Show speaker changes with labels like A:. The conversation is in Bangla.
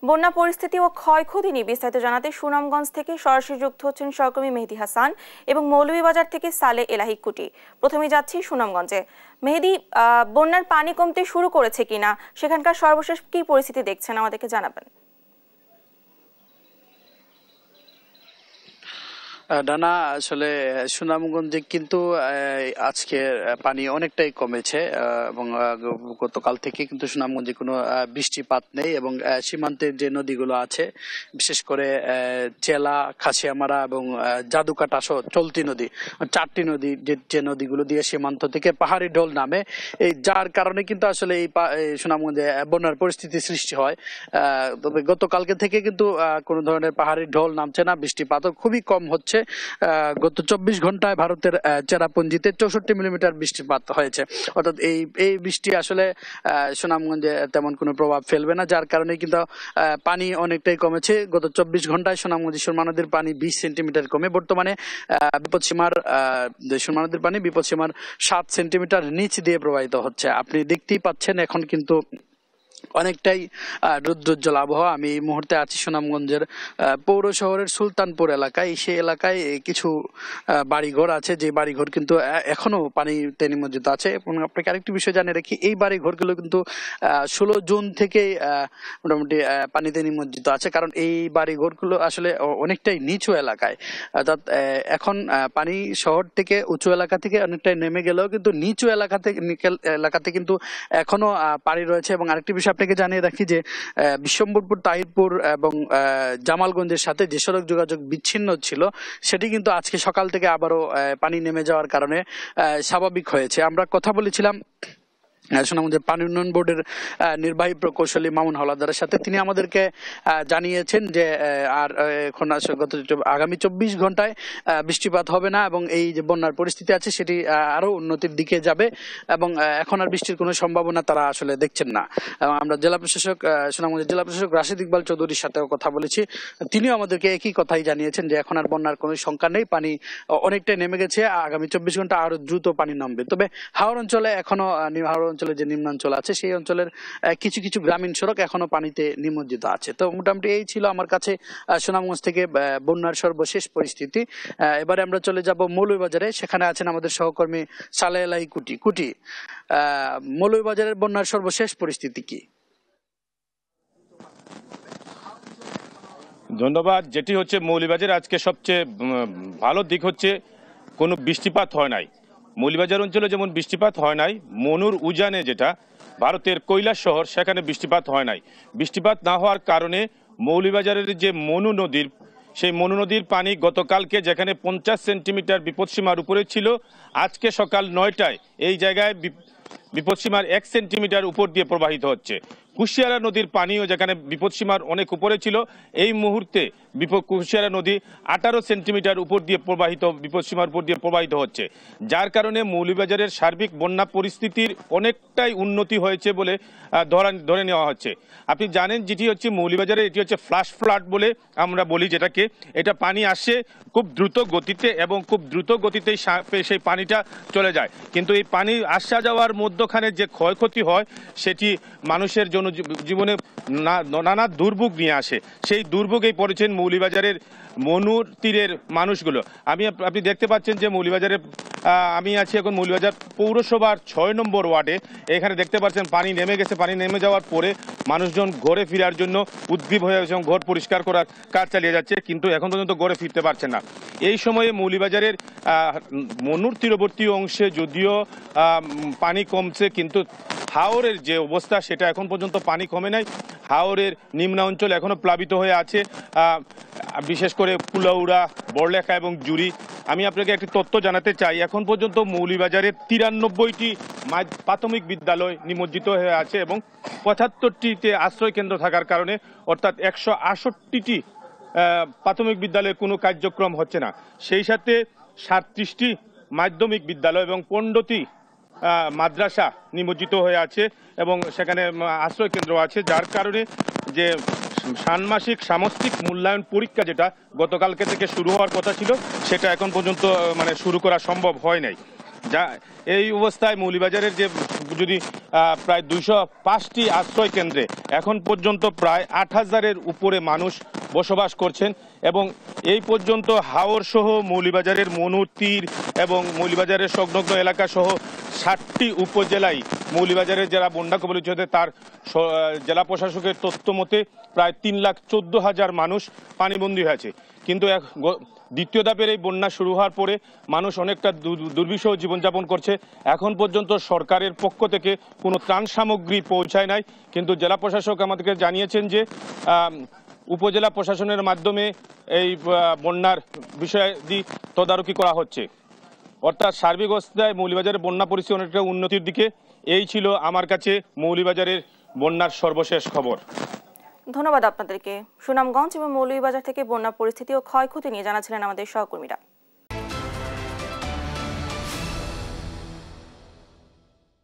A: বন্যা পরিস্থিতি ও ক্ষয়ক্ষতি নিয়ে বিস্তারিত জানাতে সুনামগঞ্জ থেকে সরাসরি যুক্ত হচ্ছেন সহকর্মী মেহেদী হাসান এবং মৌলভীবাজার থেকে সালে এলাহি কুটি। প্রথমে যাচ্ছি সুনামগঞ্জে। মেহেদী, বন্যার পানি কমতে শুরু করেছে কিনা, সেখানকার সর্বশেষ কি পরিস্থিতি দেখছেন আমাদেরকে জানাবেন।
B: ডানা, আসলে সুনামগঞ্জে কিন্তু আজকে পানি অনেকটাই কমেছে এবং গতকাল থেকে কিন্তু সুনামগঞ্জে কোনো বৃষ্টিপাত নেই এবং সীমান্তের যে নদীগুলো আছে, বিশেষ করে চেলা, খাসিয়ামারা এবং জাদুকাটা সহ চলতি নদী, 4টি নদী, যে নদীগুলো দিয়ে সীমান্ত থেকে পাহাড়ি ঢল নামে, এই যার কারণে কিন্তু আসলে এই সুনামগঞ্জে বন্যার পরিস্থিতি সৃষ্টি হয়। তবে গতকালকে থেকে কিন্তু কোনো ধরনের পাহাড়ি ঢল নামছে না, বৃষ্টিপাতও খুবই কম হচ্ছে। গত 24 ঘন্টায় ভারতের চেরাপুঞ্জিতে 64 মিলিমিটার বৃষ্টিপাত হয়েছে। অর্থাৎ এই বৃষ্টি আসলে সুনামগঞ্জে তেমন কোনো প্রভাব ফেলবে না, যার কারণে কিন্তু পানি অনেকটাই কমেছে। গত 24 ঘন্টায় সুনামগঞ্জ সুরমা নদীর পানি 20 সেন্টিমিটার কমে বর্তমানে সুরমা নদীর পানি বিপদসীমার 7 সেন্টিমিটার নিচ দিয়ে প্রবাহিত হচ্ছে। আপনি দেখতেই পাচ্ছেন এখন কিন্তু অনেকটাই রৌদ্রোজ্জ্বল আবহাওয়া। আমি এই মুহূর্তে আছি সুনামগঞ্জের পৌর শহরের সুলতানপুর এলাকায়। সেই এলাকায় কিছু বাড়িঘর আছে, যে বাড়িঘর কিন্তু এখনো পানিতে নিমজ্জিত আছে। এবং আপনাকে আরেকটি বিষয় জানিয়ে রাখি, এই বাড়িঘরগুলো কিন্তু 16 জুন থেকে মোটামুটি পানিতে নিমজ্জিত আছে, কারণ এই বাড়িঘরগুলো আসলে অনেকটাই নিচু এলাকায়। অর্থাৎ এখন পানি শহর থেকে, উঁচু এলাকা থেকে অনেকটাই নেমে গেলেও কিন্তু নিচু এলাকাতে কিন্তু এখনো পানি রয়েছে। এবং আরেকটি বিষয় আপনাকে জানিয়ে রাখি যে বিশ্বম্বরপুর, তাহিরপুর এবং জামালগঞ্জের সাথে যে সড়ক যোগাযোগ বিচ্ছিন্ন ছিল, সেটি কিন্তু আজকে সকাল থেকে আবারও পানি নেমে যাওয়ার কারণে স্বাভাবিক হয়েছে। আমরা কথা বলেছিলাম সুনামগঞ্জ পানি উন্নয়ন বোর্ডের নির্বাহী প্রকৌশলী মামুন হাওলাদারের সাথে। তিনি আমাদেরকে জানিয়েছেন যে আর এখন আগামী 24 ঘন্টায় বৃষ্টিপাত হবে না এবং এই যে বন্যার পরিস্থিতি আছে সেটি আরো উন্নতির দিকে যাবে এবং এখন আর বৃষ্টির কোনো সম্ভাবনা তারা আসলে দেখছেন না। আমরা জেলা প্রশাসক, সুনামগঞ্জের জেলা প্রশাসক রাশেদ ইকবাল চৌধুরীর সাথেও কথা বলেছি। তিনিও আমাদেরকে একই কথাই জানিয়েছেন যে এখন আর বন্যার কোনো শঙ্কা নেই, পানি অনেকটাই নেমে গেছে, আগামী 24 ঘন্টা আরো দ্রুত পানি নামবে। তবে হাওর অঞ্চলে এখনো অঞ্চলে যে নিম্নাঞ্চল আছে, সেই অঞ্চলের কিছু কিছু গ্রামীণ সড়ক এখনো পানিতে নিমজ্জিত আছে। তো মোটামুটি এই ছিল আমার কাছে সুনামগঞ্জ থেকে বন্যার সর্বশেষ পরিস্থিতি। এবারে আমরা চলে যাব মৌলভীবাজারে। সেখানে আছেন আমাদের সহকর্মী সালে এলাহি কুটি। মৌলভীবাজারের বন্যার সর্বশেষ পরিস্থিতি কি?
C: ধন্যবাদ। যেটি হচ্ছে মৌলভীবাজার আজকে সবচেয়ে ভালো দিক হচ্ছে কোনো বৃষ্টিপাত হয় নাই। মৌলভীবাজার অঞ্চলে যেমন বৃষ্টিপাত হয় নাই, মনুর উজানে যেটা ভারতের কৈলাস শহর, সেখানে বৃষ্টিপাত হয় নাই। বৃষ্টিপাত না হওয়ার কারণে মৌলভীবাজারের যে মনু নদীর, সেই মনু নদীর পানি গতকালকে যেখানে 50 সেন্টিমিটার বিপদসীমার উপরে ছিল, আজকে সকাল 9টায় এই জায়গায় বিপদসীমার 1 সেন্টিমিটার উপর দিয়ে প্রবাহিত হচ্ছে। কুশিয়ারা নদীর পানিও যেখানে বিপদসীমার অনেক উপরে ছিল, এই মুহূর্তে কুশিয়ারা নদী 18 সেন্টিমিটার উপর দিয়ে বিপদসীমার উপর দিয়ে প্রবাহিত হচ্ছে, যার কারণে মৌলভীবাজারের সার্বিক বন্যা পরিস্থিতির অনেকটাই উন্নতি হয়েছে বলে ধরে নেওয়া হচ্ছে। আপনি জানেন যেটি হচ্ছে মৌলভীবাজারে, এটি হচ্ছে ফ্লাশ ফ্লাড বলে আমরা বলি যেটাকে। এটা পানি আসে খুব দ্রুত গতিতে এবং খুব দ্রুত গতিতেই সেই পানিটা চলে যায়, কিন্তু এই পানি আসা যাওয়ার মধ্যখানে যে ক্ষয়ক্ষতি হয় সেটি মানুষের জনজীবনে নানা দুর্ভোগ নিয়ে আসে। সেই দুর্ভোগেই পড়েছেন মৌলভীবাজারের মনুর তীরের মানুষগুলো। আপনি দেখতে পাচ্ছেন যে মৌলভীবাজারে আমি আছি এখন মৌলভীবাজার পৌরসভার 6 নম্বর ওয়ার্ডে। এখানে দেখতে পাচ্ছেন পানি নেমে গেছে। পানি নেমে যাওয়ার পরে মানুষজন ঘরে ফেরার জন্য উদ্গ্রীব হয়ে গেছে এবং ঘর পরিষ্কার করার কাজ চালিয়ে যাচ্ছে, কিন্তু এখন পর্যন্ত ঘরে ফিরতে পারছে না। এই সময়ে মৌলভীবাজারের মনুর তীরবর্তী অংশে যদিও পানি কমছে, কিন্তু হাওরের যে অবস্থা সেটা এখন পর্যন্ত পানি কমে নাই। হাওরের নিম্নাঞ্চল এখনো প্লাবিত হয়ে আছে, বিশেষ করে কুলাউড়া, বড়লেখা এবং জুড়ি। আমি আপনাকে একটি তথ্য জানাতে চাই, এখন পর্যন্ত মৌলভীবাজারে 93টি প্রাথমিক বিদ্যালয় নিমজ্জিত হয়ে আছে এবং 75টিতে আশ্রয় কেন্দ্র থাকার কারণে অর্থাৎ 168টি প্রাথমিক বিদ্যালয়ে কোনো কার্যক্রম হচ্ছে না। সেই সাথে 37টি মাধ্যমিক বিদ্যালয় এবং 15টি মাদ্রাসা নিমজ্জিত হয়ে আছে এবং সেখানে আশ্রয় কেন্দ্র আছে, যার কারণে যে ষান্মাসিক সামষ্টিক মূল্যায়ন পরীক্ষা যেটা গতকালকে থেকে শুরু হওয়ার কথা ছিল, সেটা এখন পর্যন্ত শুরু করা সম্ভব হয় নাই। যা এই অবস্থায় মৌলভীবাজারের যে যদি প্রায় 205টি আশ্রয় কেন্দ্রে এখন পর্যন্ত প্রায় 8,000-এর উপরে মানুষ বসবাস করছেন এবং এই পর্যন্ত হাওর সহ মৌলভীবাজারের মনুর তীর এবং মৌলভীবাজারের সংলগ্ন এলাকা সহ 60টি উপজেলায় মৌলভীবাজারের যারা বন্যা কবলিত হয়েছে তার জেলা প্রশাসকের তথ্য মতে প্রায় 3,14,000 মানুষ পানিবন্দী হয়েছে। কিন্তু দ্বিতীয় ধাপের এই বন্যা শুরু হওয়ার পরে মানুষ অনেকটা দুর্বিষহ জীবনযাপন করছে। এখন পর্যন্ত সরকারের পক্ষ থেকে কোনো ত্রাণ সামগ্রী পৌঁছায় নাই, কিন্তু জেলা প্রশাসক আমাদেরকে জানিয়েছেন যে উপজেলা প্রশাসনের মাধ্যমে এই বন্যার বিষয়াদি তদারকি করা হচ্ছে। অর্থাৎ সার্বিক অবস্থায় মৌলভীবাজারের বন্যা পরিস্থিতি অনেকটা উন্নতির দিকে। এই ছিল আমার কাছে মৌলভীবাজারের বন্যার সর্বশেষ খবর।
A: ধন্যবাদ আপনাদেরকে। সুনামগঞ্জ এবং মৌলভীবাজার থেকে বন্যা পরিস্থিতি ও ক্ষয়ক্ষতি নিয়ে জানাচ্ছিলেন আমাদের সহকর্মীরা।